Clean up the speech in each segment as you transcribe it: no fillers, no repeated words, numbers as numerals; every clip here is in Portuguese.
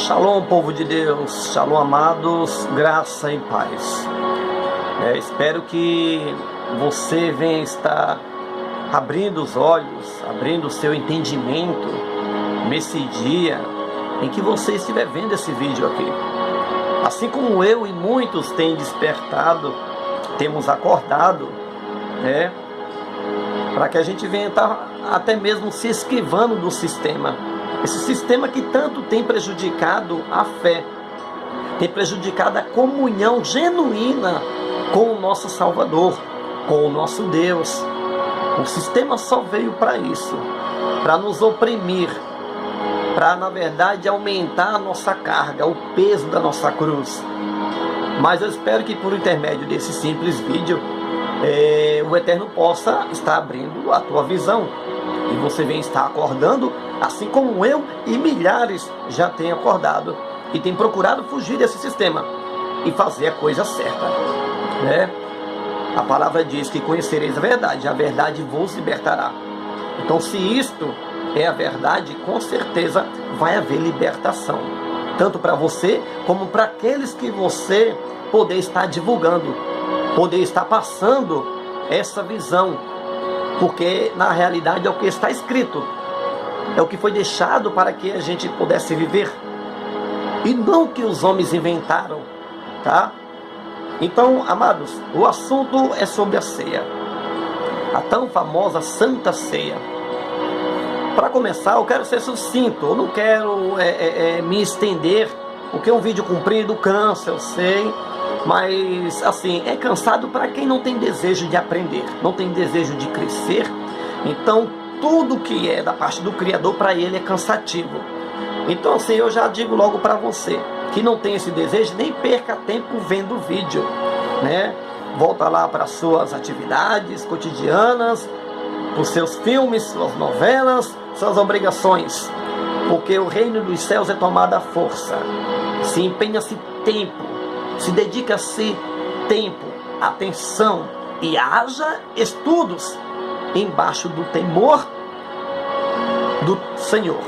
Shalom, povo de Deus, shalom, amados, graça e paz. Espero que você venha estar abrindo os olhos, abrindo o seu entendimento nesse dia em que você estiver vendo esse vídeo aqui. Assim como eu e muitos têm despertado, temos acordado, para que a gente venha estar até mesmo se esquivando do sistema. Esse sistema que tanto tem prejudicado a fé, tem prejudicado a comunhão genuína com o nosso Salvador, com o nosso Deus. O sistema só veio para isso, para nos oprimir, para, na verdade, aumentar a nossa carga, o peso da nossa cruz. Mas eu espero que por intermédio desse simples vídeo, o Eterno possa estar abrindo a tua visão. E você vem estar acordando, assim como eu e milhares já têm acordado e têm procurado fugir desse sistema e fazer a coisa certa, A palavra diz que conhecereis a verdade vos libertará. Então, se isto é a verdade, com certeza vai haver libertação, tanto para você como para aqueles que você poder estar divulgando, poder estar passando essa visão, porque na realidade é o que está escrito, é o que foi deixado para que a gente pudesse viver, e não o que os homens inventaram, tá? Então, amados, o assunto é sobre a ceia, a tão famosa Santa Ceia. Para começar, eu quero ser sucinto, eu não quero me estender, porque um vídeo comprido cansa, eu sei, mas assim, é cansado para quem não tem desejo de aprender, não tem desejo de crescer. Então, tudo que é da parte do Criador, para ele é cansativo. Então, assim, eu já digo logo para você que não tem esse desejo, nem perca tempo vendo o vídeo, Volta lá para suas atividades cotidianas, para os seus filmes, suas novelas, suas obrigações, porque o reino dos céus é tomado à força. Se empenha-se tempo, se dedica-se tempo, atenção, e haja estudos embaixo do temor do Senhor.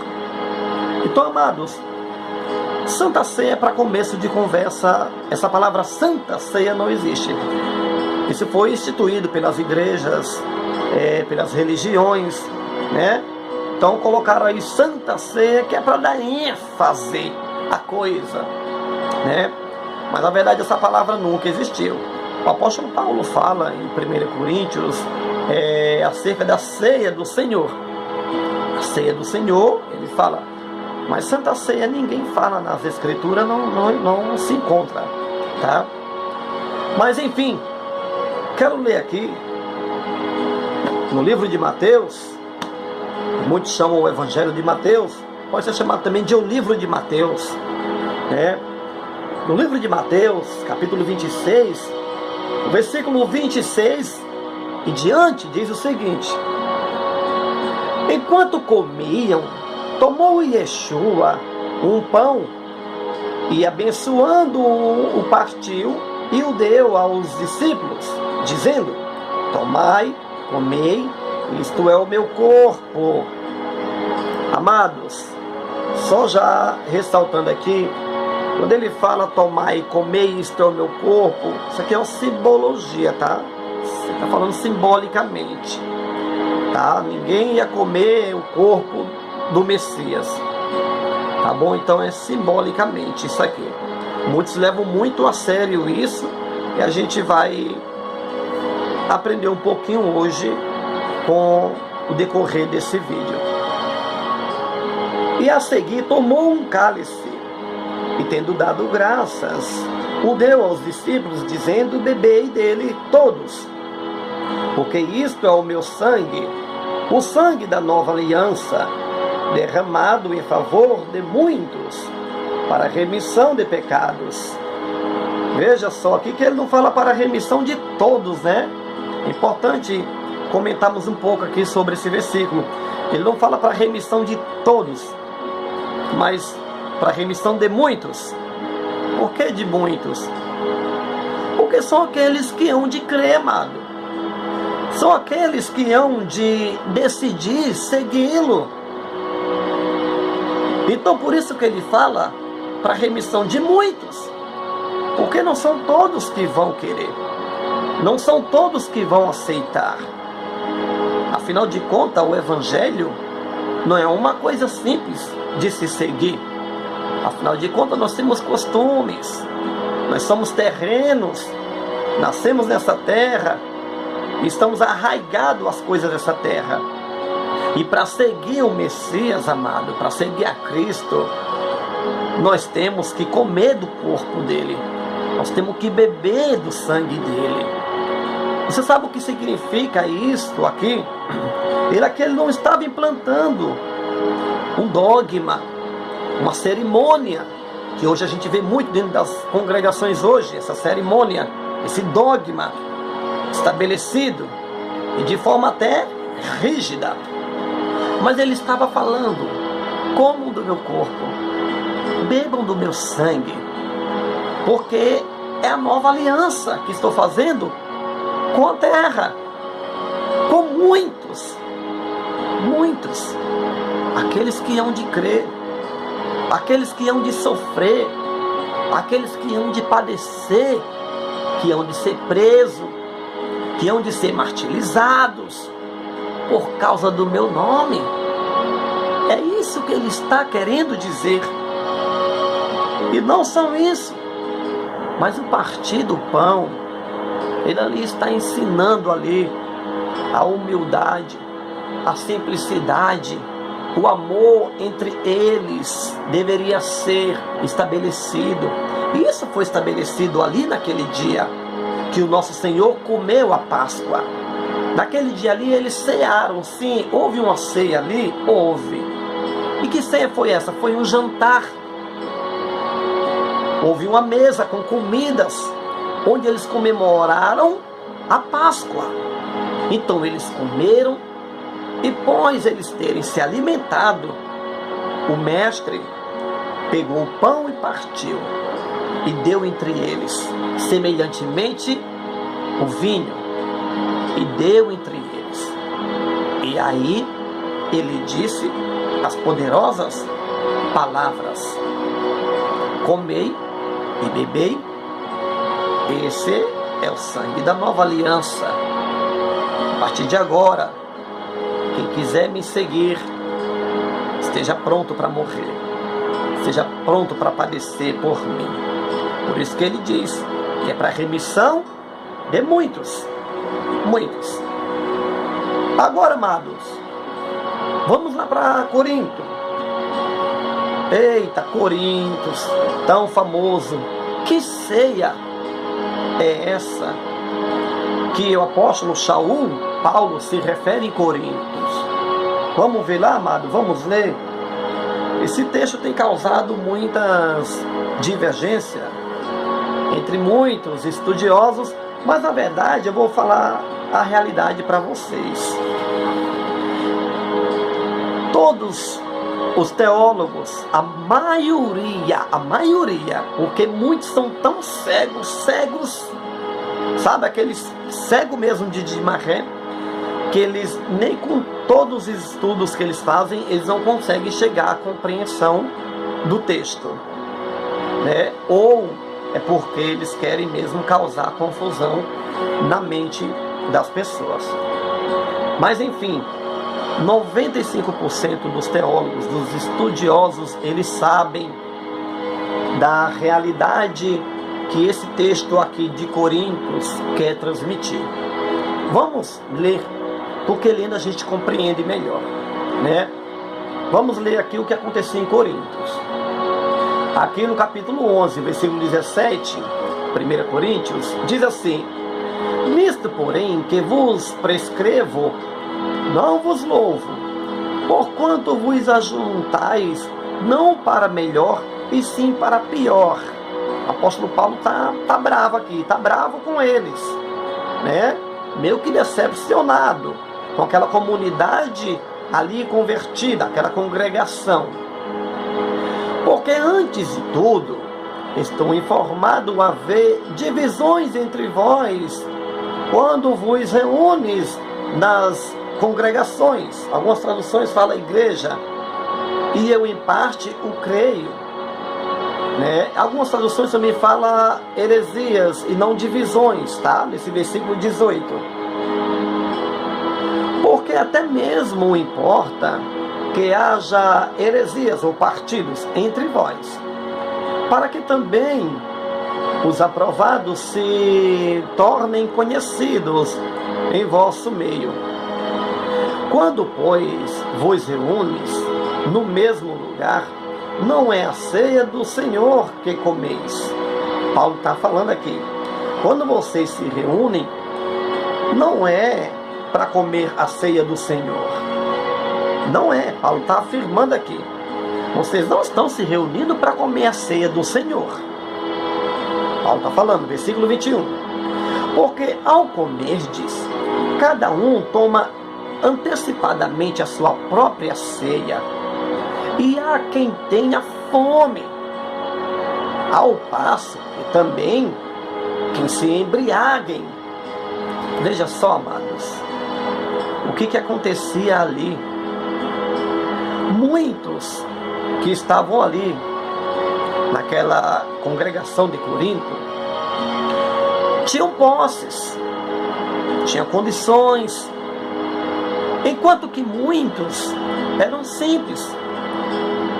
Então, amados, Santa Ceia é para começo de conversa. Essa palavra Santa Ceia não existe. Isso foi instituído pelas igrejas, pelas religiões, Então colocaram aí Santa Ceia, que é para dar ênfase à coisa, Mas na verdade essa palavra nunca existiu. O apóstolo Paulo fala em 1 Coríntios acerca da ceia do Senhor. A ceia do Senhor, ele fala, mas Santa Ceia ninguém fala nas escrituras, não se encontra, tá? Mas enfim, quero ler aqui no livro de Mateus. Muitos chamam o Evangelho de Mateus, pode ser chamado também de o livro de Mateus, No livro de Mateus, capítulo 26, o versículo 26 e diante, diz o seguinte: enquanto comiam, tomou Yeshua um pão e, abençoando-o, partiu e o deu aos discípulos, dizendo: tomai, comei, isto é o meu corpo. Amados, só já ressaltando aqui, quando ele fala tomai e comer, isto é o meu corpo, isso aqui é uma simbologia, tá? Você está falando simbolicamente, tá? Ninguém ia comer o corpo do Messias, tá bom? Então é simbolicamente isso aqui. Muitos levam muito a sério isso, e a gente vai aprender um pouquinho hoje com o decorrer desse vídeo. E a seguir tomou um cálice, e tendo dado graças, o deu aos discípulos, dizendo: bebei dele todos, porque isto é o meu sangue, o sangue da nova aliança, derramado em favor de muitos, para a remissão de pecados. Veja só aqui que ele não fala para a remissão de todos, É importante comentarmos um pouco aqui sobre esse versículo. Ele não fala para a remissão de todos, mas para a remissão de muitos. Por que de muitos? Porque são aqueles que hão de crer, amado. São aqueles que hão de decidir segui-lo. Então por isso que ele fala para a remissão de muitos, porque não são todos que vão querer, não são todos que vão aceitar. Afinal de contas, o Evangelho não é uma coisa simples de se seguir. Afinal de contas, nós temos costumes, nós somos terrenos, nascemos nessa terra, estamos arraigados às coisas dessa terra. E para seguir o Messias, amado, para seguir a Cristo, nós temos que comer do corpo dele, nós temos que beber do sangue dele. Você sabe o que significa isso aqui? Ele não estava implantando um dogma, uma cerimônia, que hoje a gente vê muito dentro das congregações hoje, essa cerimônia, esse dogma estabelecido, e de forma até rígida. Mas ele estava falando: comam do meu corpo, bebam do meu sangue, porque é a nova aliança que estou fazendo com a terra, com muitos, aqueles que hão de crer, aqueles que hão de sofrer, aqueles que hão de padecer, que hão de ser presos, que hão de ser martirizados por causa do meu nome. É isso que ele está querendo dizer. E não só isso, mas o partir do pão, ele ali está ensinando ali a humildade, a simplicidade, o amor entre eles deveria ser estabelecido. E isso foi estabelecido ali naquele dia que o nosso Senhor comeu a Páscoa. Naquele dia ali eles cearam, sim, houve uma ceia ali? Houve. E que ceia foi essa? Foi um jantar. Houve uma mesa com comidas, onde eles comemoraram a Páscoa. Então eles comeram, e após eles terem se alimentado, o mestre pegou o pão e partiu, e deu entre eles, semelhantemente, o vinho, e deu entre eles. E aí ele disse as poderosas palavras: comei e bebei, esse é o sangue da nova aliança. A partir de agora, quem quiser me seguir, esteja pronto para morrer, esteja pronto para padecer por mim. Por isso que ele diz que é para remissão de muitos. Agora, amados, vamos lá para Corinto. Eita, Corintos, tão famoso. Que ceia é essa que o apóstolo Paulo se refere em Corintos? Vamos ver lá, amado, vamos ler. Esse texto tem causado muitas divergências entre muitos estudiosos, mas na verdade eu vou falar a realidade para vocês. Todos os teólogos, a maioria, porque muitos são tão cegos, sabe, aqueles cegos mesmo de maré, que eles, nem com todos os estudos que eles fazem, eles não conseguem chegar à compreensão do texto, né? Ou é porque eles querem mesmo causar confusão na mente das pessoas. Mas enfim, 95% dos teólogos, dos estudiosos, eles sabem da realidade que esse texto aqui de Coríntios quer transmitir. Vamos ler, porque lendo a gente compreende melhor, né? Vamos ler aqui o que aconteceu em Coríntios. Aqui no capítulo 11, versículo 17, 1 Coríntios, diz assim: nisto, porém, que vos prescrevo, não vos louvo, porquanto vos ajuntais, não para melhor, e sim para pior. O apóstolo Paulo tá bravo aqui, tá bravo com eles, né? Meio que decepcionado com aquela comunidade ali convertida, aquela congregação. Porque antes de tudo, estou informado a haver divisões entre vós, quando vos reúnes nas congregações. Algumas traduções falam igreja, e eu em parte o creio. né? Algumas traduções também falam heresias e não divisões, tá? Nesse versículo 18. Porque até mesmo importa que haja heresias ou partidos entre vós, para que também os aprovados se tornem conhecidos em vosso meio. Quando, pois, vos reúnes no mesmo lugar, não é a ceia do Senhor que comeis. Paulo está falando aqui. Quando vocês se reúnem, não é para comer a ceia do Senhor. Não é. Paulo está afirmando aqui. Vocês não estão se reunindo para comer a ceia do Senhor. Paulo está falando, versículo 21. Porque ao comerdes, cada um toma antecipadamente a sua própria ceia, e há quem tenha fome, ao passo que também quem se embriaguem. Veja só, amados, o que acontecia ali. Muitos que estavam ali naquela congregação de Corinto tinham posses, tinham condições, enquanto que muitos eram simples,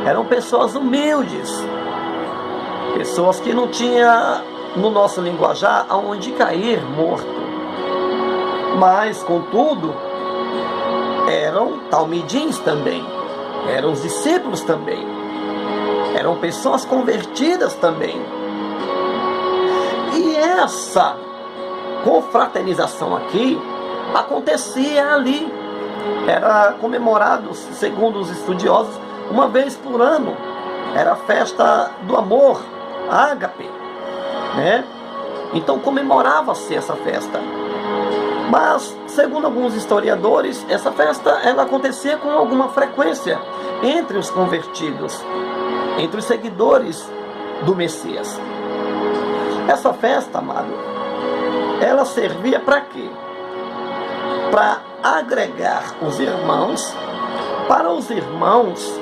eram pessoas humildes, pessoas que não tinham, no nosso linguajar, aonde cair morto. Mas, contudo, eram talmidins também, eram os discípulos também, eram pessoas convertidas também. E essa confraternização aqui acontecia ali. Era comemorado, segundo os estudiosos, uma vez por ano. Era a festa do amor, ágape, né? Então comemorava-se essa festa. Mas, segundo alguns historiadores, essa festa ela acontecia com alguma frequência entre os convertidos, entre os seguidores do Messias. Essa festa, amado, ela servia para quê? Para agregar os irmãos, para os irmãos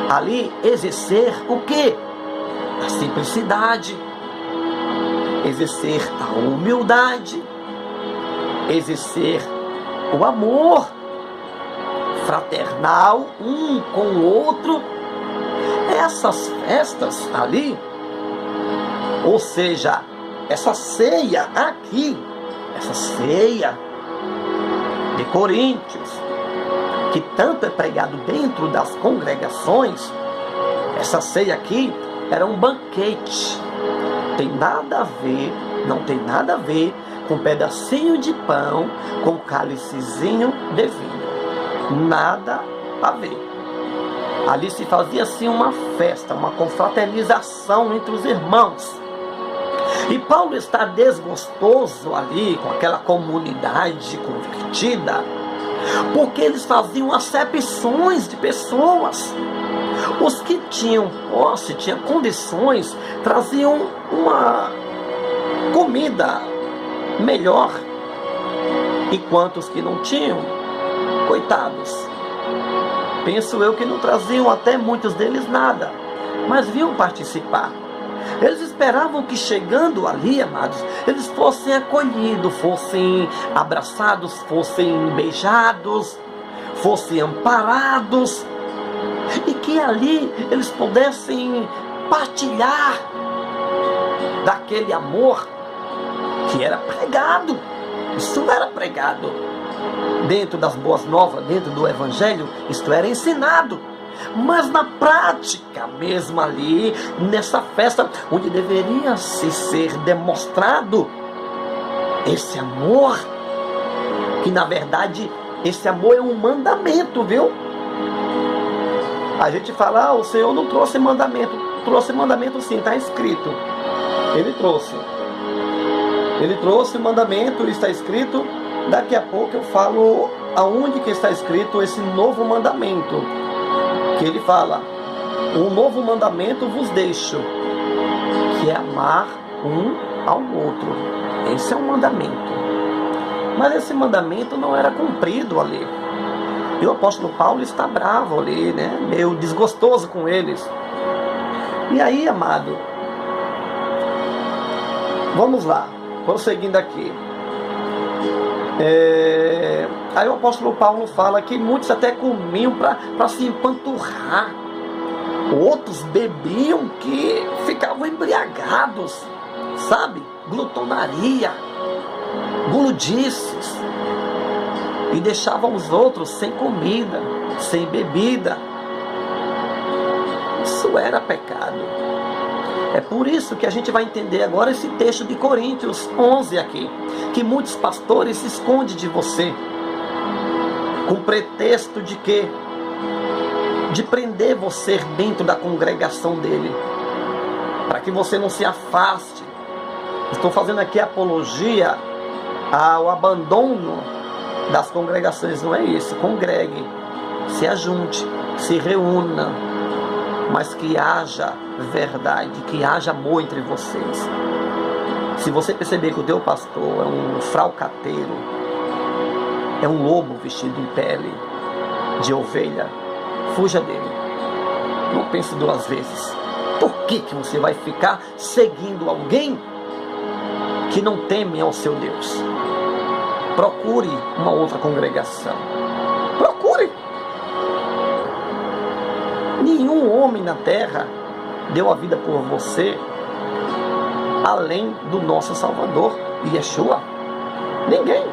ali exercer o quê? A simplicidade, exercer a humildade, exercer o amor fraternal um com o outro. Essas festas ali, ou seja, essa ceia aqui, essa ceia de Coríntios, que tanto é pregado dentro das congregações, essa ceia aqui era um banquete. Tem nada a ver, não tem nada a ver com um pedacinho de pão, com um cálicezinho de vinho. Nada a ver. Ali se fazia assim uma festa, uma confraternização entre os irmãos. E Paulo está desgostoso ali com aquela comunidade convertida, porque eles faziam acepções de pessoas. Os que tinham posse, tinham condições, traziam uma comida melhor, enquanto os que não tinham, coitados, penso eu que não traziam, até muitos deles, nada, mas vinham participar. Eles esperavam que, chegando ali, amados, eles fossem acolhidos, fossem abraçados, fossem beijados, fossem amparados, e que ali eles pudessem partilhar daquele amor que era pregado. Isso era pregado dentro das boas novas, dentro do evangelho. Isto era ensinado. Mas na prática mesmo ali, nessa festa, onde deveria se ser demonstrado esse amor, que na verdade esse amor é um mandamento, viu? A gente fala, o Senhor não trouxe mandamento. Trouxe mandamento sim, está escrito. Ele trouxe o mandamento, está escrito. Daqui a pouco eu falo aonde que está escrito esse novo mandamento, que ele fala: um novo mandamento vos deixo, que é amar um ao outro. Esse é um mandamento. Mas esse mandamento não era cumprido ali. E o apóstolo Paulo está bravo ali, né? Meio desgostoso com eles. E aí, amado, vamos lá, prosseguindo aqui. Aí o apóstolo Paulo fala que muitos até comiam para se empanturrar. Outros bebiam que ficavam embriagados, sabe? Glutonaria, guludices. E deixavam os outros sem comida, sem bebida. Isso era pecado. É por isso que a gente vai entender agora esse texto de Coríntios 11 aqui, que muitos pastores se escondem de você, com pretexto de quê? De prender você dentro da congregação dele, para que você não se afaste. Estou fazendo aqui apologia ao abandono das congregações, não é isso. Congregue, se ajunte, se reúna, mas que haja verdade, que haja amor entre vocês. Se você perceber que o teu pastor é um fraucateiro, é um lobo vestido em pele de ovelha, fuja dele. Não pense duas vezes. Por que você vai ficar seguindo alguém que não teme ao seu Deus? Procure uma outra congregação. Procure. Nenhum homem na terra deu a vida por você além do nosso Salvador, Yeshua. Ninguém.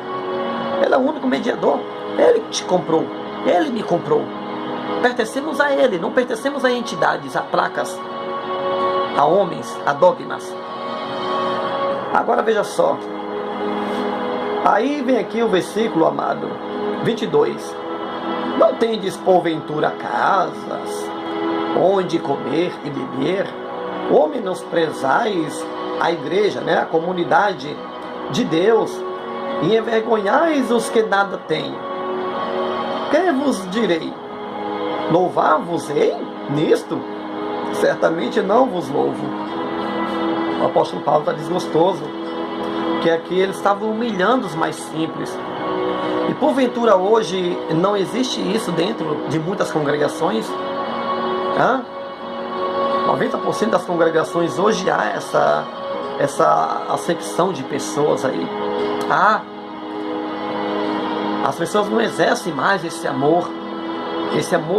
Ele é o único mediador. Ele te comprou. Ele me comprou. Pertencemos a Ele. Não pertencemos a entidades, a placas, a homens, a dogmas. Agora veja só. Aí vem aqui o versículo, amado, 22. Não tendes porventura casas onde comer e beber? Ou menosprezais a igreja, a comunidade de Deus, e envergonhais os que nada têm? Que vos direi? Louvar-vos-ei nisto? Certamente não vos louvo. O apóstolo Paulo está desgostoso, que aqui ele estava humilhando os mais simples. E porventura hoje não existe isso dentro de muitas congregações? 90% das congregações hoje há essa acepção de pessoas aí. As pessoas não exercem mais esse amor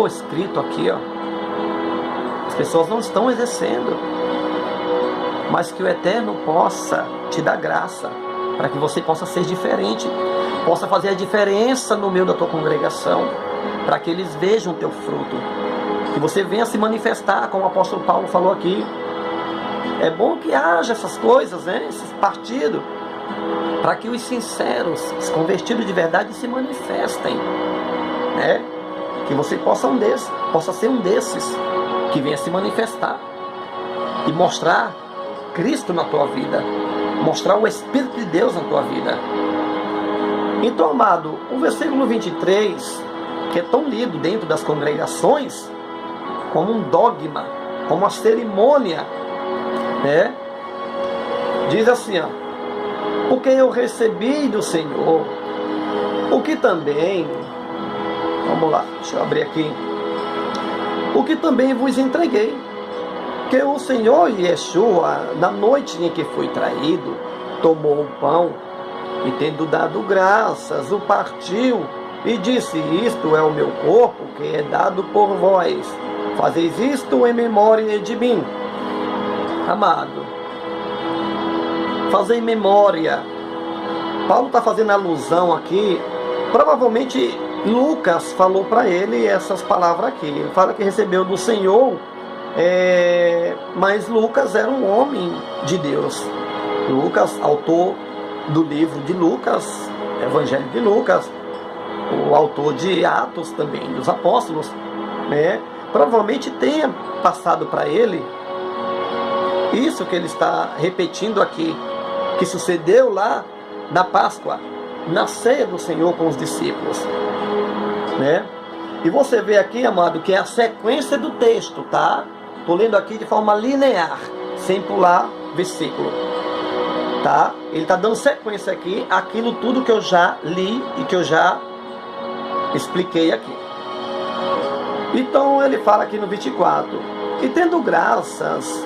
escrito aqui, ó. As pessoas não estão exercendo. Mas que o Eterno possa te dar graça, para que você possa ser diferente, possa fazer a diferença no meio da tua congregação, para que eles vejam o teu fruto, que você venha se manifestar, como o apóstolo Paulo falou aqui. É bom que haja essas coisas, esses partidos, para que os sinceros, os convertidos de verdade se manifestem, que você possa ser um desses, que venha se manifestar e mostrar Cristo na tua vida, mostrar o Espírito de Deus na tua vida. Então, amado, o versículo 23, que é tão lido dentro das congregações como um dogma, como uma cerimônia, diz assim, porque eu recebi do Senhor o que também, vamos lá, deixa eu abrir aqui, o que também vos entreguei, que o Senhor Yeshua, na noite em que foi traído, tomou o pão e, tendo dado graças, o partiu e disse: isto é o meu corpo, que é dado por vós. Fazeis isto em memória de mim. Amado, fazer em memória. Paulo está fazendo alusão aqui. Provavelmente Lucas falou para ele essas palavras aqui. Ele fala que recebeu do Senhor. Mas Lucas era um homem de Deus. Lucas, autor do livro de Lucas, Evangelho de Lucas, o autor de Atos também, dos Apóstolos, provavelmente tenha passado para ele isso que ele está repetindo aqui, que sucedeu lá na Páscoa, na ceia do Senhor com os discípulos, E você vê aqui, amado, que é a sequência do texto, tá? Estou lendo aqui de forma linear, sem pular versículo, tá? Ele está dando sequência aqui, aquilo tudo que eu já li e que eu já expliquei aqui. Então ele fala aqui no 24: E tendo graças,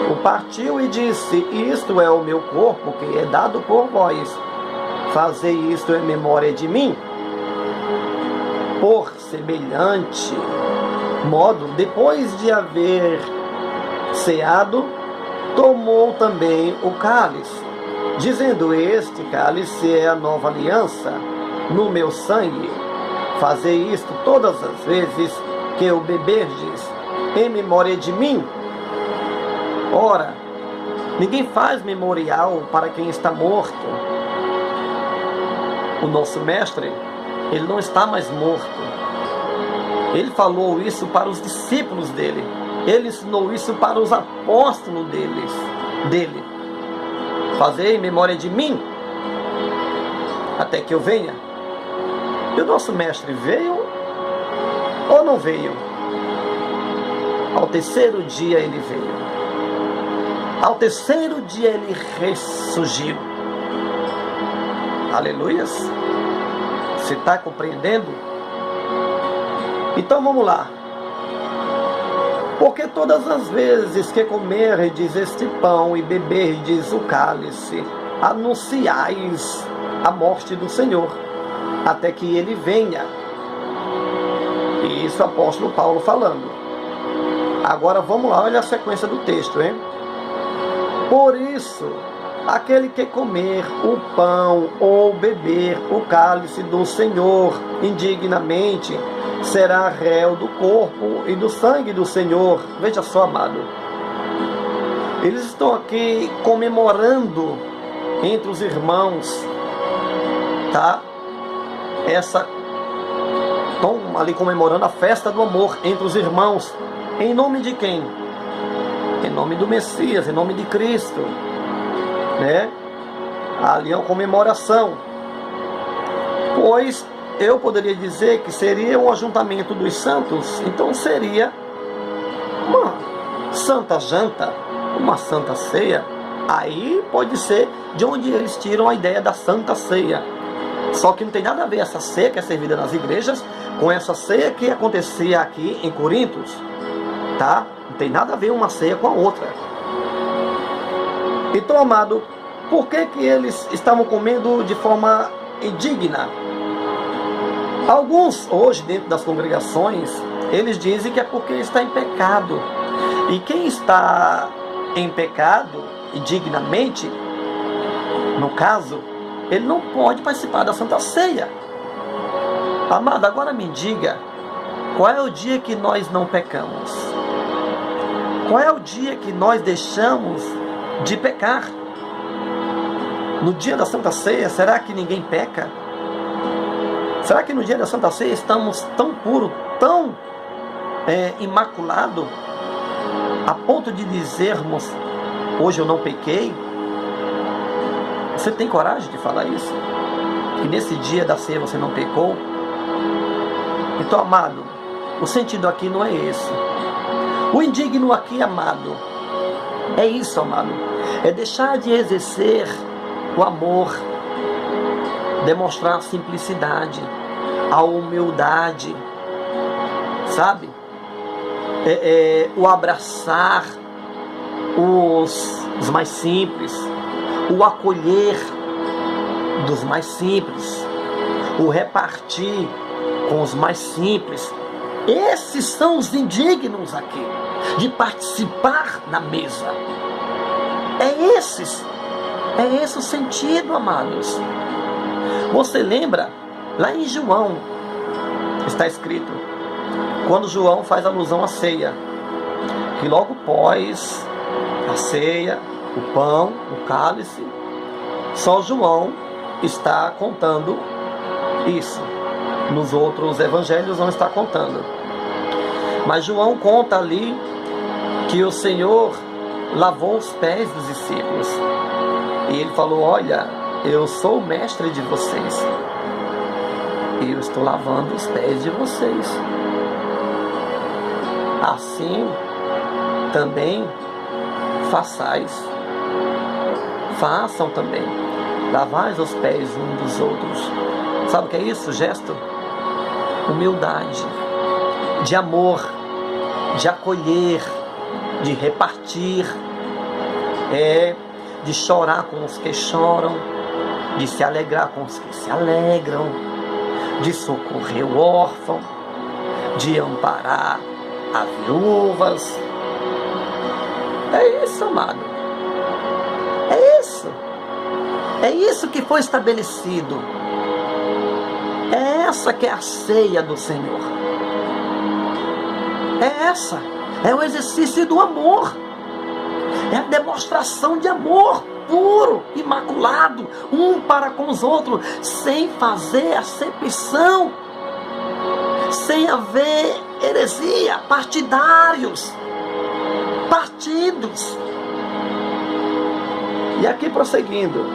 o partiu e disse: isto é o meu corpo que é dado por vós. Fazei isto em memória de mim. Por semelhante modo, depois de haver ceado, tomou também o cálice, dizendo: este cálice é a nova aliança no meu sangue. Fazei isto todas as vezes que o beberdes, em memória de mim. Ora, ninguém faz memorial para quem está morto. O nosso mestre, ele não está mais morto. Ele falou isso para os discípulos dele. Ele ensinou isso para os apóstolos dele. Fazei em memória de mim, até que eu venha. E o nosso mestre veio ou não veio? Ao terceiro dia ele veio. Ao terceiro dia ele ressurgiu. Aleluias. Você está compreendendo? Então vamos lá. Porque todas as vezes que comerdes este pão e beberdes o cálice, anunciais a morte do Senhor, até que ele venha. E isso o apóstolo Paulo falando. Agora vamos lá, olha a sequência do texto, hein? Por isso, aquele que comer o pão ou beber o cálice do Senhor indignamente, será réu do corpo e do sangue do Senhor. Veja só, amado. Eles estão aqui comemorando entre os irmãos, tá? Estão ali comemorando a festa do amor entre os irmãos. Em nome de quem? Em nome do Messias, em nome de Cristo, né? Ali é uma comemoração. Pois eu poderia dizer que seria um ajuntamento dos santos, então seria uma santa janta, uma santa ceia. Aí pode ser de onde eles tiram a ideia da santa ceia. Só que não tem nada a ver essa ceia que é servida nas igrejas com essa ceia que acontecia aqui em Corintos, tá? Não tem nada a ver uma ceia com a outra. Então, amado, por que eles estavam comendo de forma indigna? Alguns, hoje, dentro das congregações, eles dizem que é porque está em pecado. E quem está em pecado, indignamente, no caso, ele não pode participar da Santa Ceia. Amado, agora me diga, qual é o dia que nós não pecamos? Qual é o dia que nós deixamos de pecar? No dia da Santa Ceia, será que ninguém peca? Será que no dia da Santa Ceia estamos tão puros, tão imaculado, a ponto de dizermos: hoje eu não pequei? Você tem coragem de falar isso? Que nesse dia da ceia você não pecou? Então, amado, o sentido aqui não é esse. O indigno aqui, amado, é isso, amado. É deixar de exercer o amor, demonstrar a simplicidade, a humildade, sabe? O abraçar os mais simples, o acolher dos mais simples, o repartir com os mais simples. Esses são os indignos aqui, de participar na mesa. É esse o sentido, amados. Você lembra, lá em João, está escrito, quando João faz alusão à ceia, que logo após a ceia, o pão, o cálice, só João está contando isso. Nos outros evangelhos não está contando. Mas João conta ali que o Senhor lavou os pés dos discípulos. E ele falou: olha, eu sou o mestre de vocês. E eu estou lavando os pés de vocês. Assim também façais. Façam também. Lavais os pés uns dos outros. Sabe o que é isso? Gesto? Humildade, de amor, de acolher, de repartir, de chorar com os que choram, de se alegrar com os que se alegram, de socorrer o órfão, de amparar as viúvas. É isso, amado. É isso. É isso que foi estabelecido. É essa que é a ceia do Senhor. É essa. É o exercício do amor. É a demonstração de amor puro, imaculado, um para com os outros, sem fazer acepção, sem haver heresia, partidários, partidos. E aqui prosseguindo: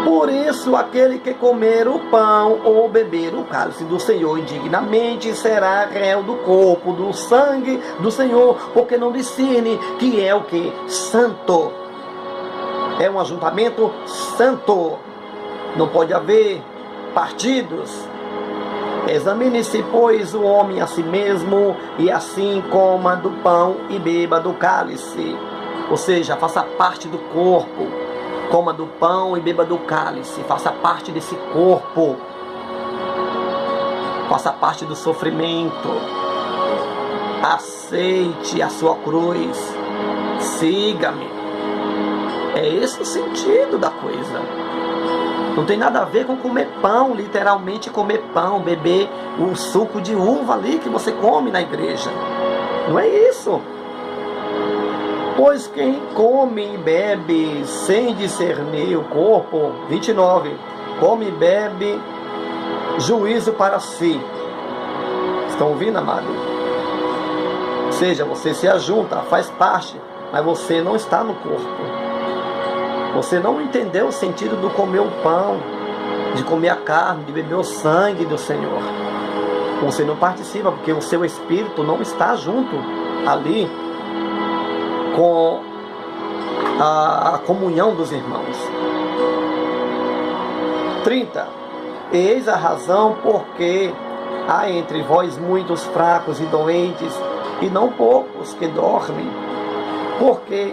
por isso aquele que comer o pão ou beber o cálice do Senhor indignamente será réu do corpo, do sangue do Senhor, porque não discerne que é o que? Santo. É um ajuntamento santo. Não pode haver partidos. Examine-se, pois, o homem a si mesmo, e assim coma do pão e beba do cálice. Ou seja, faça parte do corpo. Coma do pão e beba do cálice. Faça parte desse corpo. Faça parte do sofrimento. Aceite a sua cruz. Siga-me. É esse o sentido da coisa. Não tem nada a ver com comer pão, literalmente comer pão, beber o suco de uva ali que você come na igreja. Não é isso. Pois quem come e bebe sem discernir o corpo, 29, come e bebe juízo para si. Estão ouvindo, amado? Ou seja, você se ajunta, faz parte, mas você não está no corpo. Você não entendeu o sentido do comer o pão, de comer a carne, de beber o sangue do Senhor. Você não participa, porque o seu espírito não está junto ali com a comunhão dos irmãos. 30. Eis a razão porque há entre vós muitos fracos e doentes, e não poucos que dormem. Porque,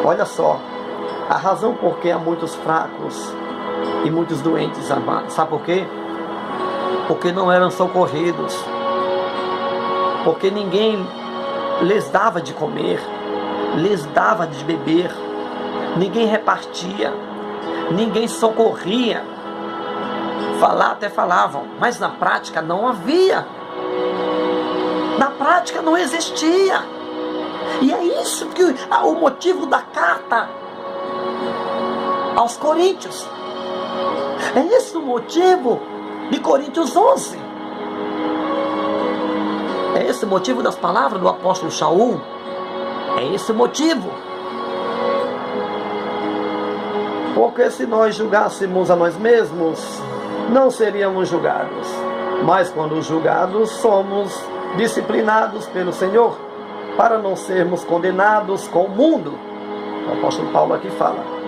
olha só, a razão por que há muitos fracos e muitos doentes, amados. Sabe por quê? Porque não eram socorridos. Porque ninguém lhes dava de comer, lhes dava de beber. Ninguém repartia, ninguém socorria. Falar até falavam, mas na prática não havia. Na prática não existia. E é isso que o motivo da carta aos Coríntios. É esse o motivo de Coríntios 11. É esse o motivo das palavras do apóstolo Shaul. É esse o motivo. Porque se nós julgássemos a nós mesmos, não seríamos julgados. Mas quando julgados, somos disciplinados pelo Senhor, para não sermos condenados com o mundo. O apóstolo Paulo aqui fala.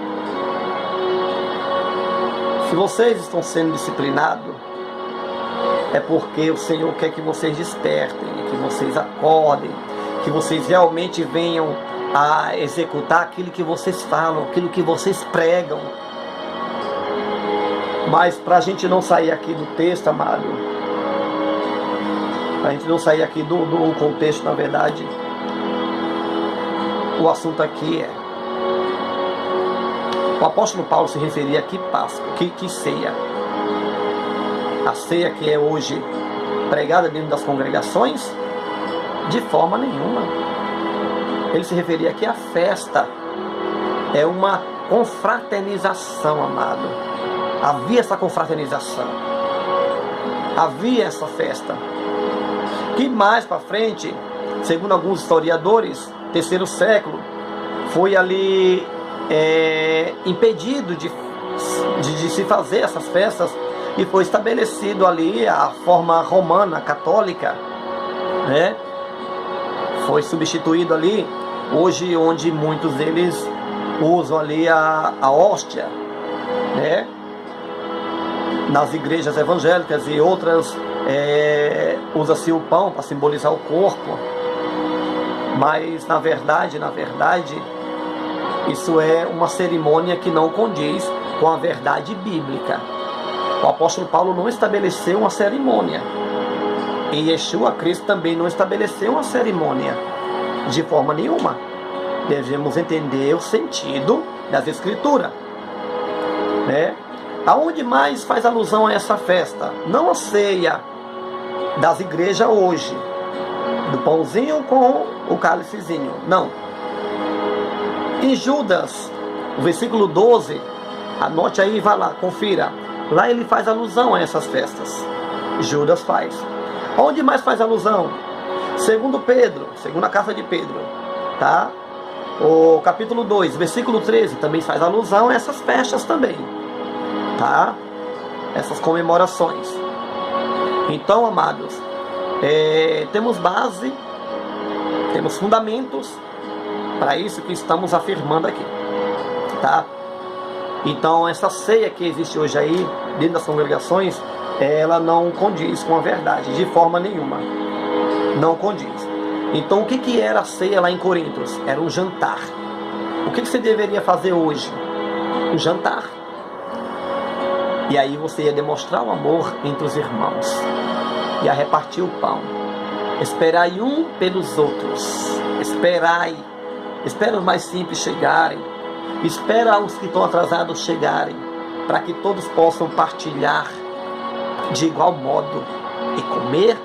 Se vocês estão sendo disciplinados, é porque o Senhor quer que vocês despertem, que vocês acordem, que vocês realmente venham a executar aquilo que vocês falam, aquilo que vocês pregam. Mas para a gente não sair aqui do texto, amado, para a gente não sair aqui do contexto, na verdade, o assunto aqui é: o apóstolo Paulo se referia a que Páscoa, que ceia? A ceia que é hoje pregada dentro das congregações? De forma nenhuma. Ele se referia aqui à festa. É uma confraternização, amado. Havia essa confraternização. Havia essa festa. Que mais para frente, segundo alguns historiadores, terceiro século, foi ali impedido de se fazer essas festas, e foi estabelecido ali a forma romana, católica, né? Foi substituído ali, hoje onde muitos deles usam ali a hóstia, né? Nas igrejas evangélicas e outras usa-se o pão para simbolizar o corpo. Mas na verdade, isso é uma cerimônia que não condiz com a verdade bíblica. O apóstolo Paulo não estabeleceu uma cerimônia. E Yeshua Cristo também não estabeleceu uma cerimônia de forma nenhuma. Devemos entender o sentido das Escrituras, né? Aonde mais faz alusão a essa festa? Não a ceia das igrejas hoje, do pãozinho com o cálicezinho, não. Em Judas, o versículo 12, anote aí, vá lá, confira. Lá ele faz alusão a essas festas. Judas faz. Onde mais faz alusão? Segundo Pedro, segunda carta de Pedro, tá? O capítulo 2, versículo 13, também faz alusão a essas festas também, tá? Essas comemorações. Então, amados, temos base, temos fundamentos para isso que estamos afirmando aqui, tá? Então, essa ceia que existe hoje aí, dentro das congregações, ela não condiz com a verdade, de forma nenhuma. Não condiz. Então, o que era a ceia lá em Coríntios? Era um jantar. O que você deveria fazer hoje? Um jantar. E aí você ia demonstrar o amor entre os irmãos. Ia repartir o pão. Esperai um pelos outros. Esperai. Espera os mais simples chegarem. Espera os que estão atrasados chegarem. Para que todos possam partilhar de igual modo e comer